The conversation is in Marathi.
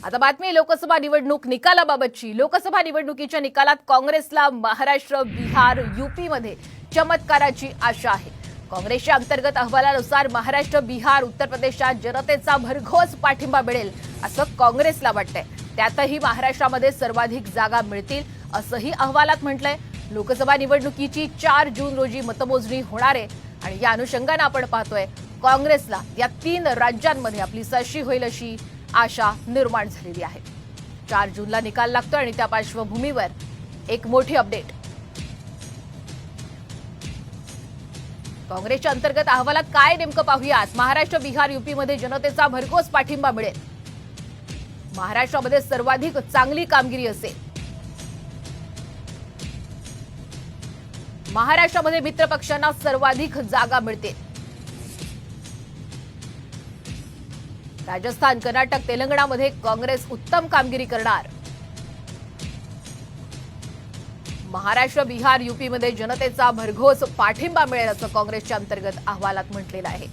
आता बातमी लोकसभा निवडणूक निकालाबाबतची। लोकसभा निवडणुकीच्या निकालात काँग्रेसला महाराष्ट्र, बिहार, यूपी मध्ये चमत्काराची आशा आहे। काँग्रेसच्या अंतर्गत अहवालानुसार महाराष्ट्र, बिहार, उत्तर प्रदेशात जनतेचा भरघोस पाठिंबा मिळेल असं काँग्रेसला वाटतंय। त्यातही महाराष्ट्रामध्ये सर्वाधिक जागा मिळतील असंही अहवालात म्हटलंय। लोकसभा निवडणुकीची 4 जून रोजी मतमोजणी होणार आहे आणि या अनुषंगाने आपण पाहतोय काँग्रेसला या 3 राज्यांमध्ये आपली सरशी होईल अशी आशा निर्माण झालेली आहे। 4 जूनला निकाल लागतोय आणि त्या पार्श्वभूमीवर एक मोठी अपडेट। काँग्रेसच्या अंतर्गत अहवालात काय नेमकं पाहूयात। महाराष्ट्र, बिहार, यूपी मध्ये जनतेचा भरघोस पाठिंबा मिळेल। महाराष्ट्रामध्ये सर्वाधिक चांगली कामगिरी असेल। महाराष्ट्रामध्ये मित्र पक्षांना सर्वाधिक जागा मिळतील। राजस्थान, कर्नाटक, तेलंगणामध्ये काँग्रेस उत्तम कामगिरी करणार। महाराष्ट्र, बिहार, यूपीमध्ये जनतेचा भरघोस पाठिंबा मिळेल असं काँग्रेसच्या अंतर्गत अहवालात म्हटलेलं आहे।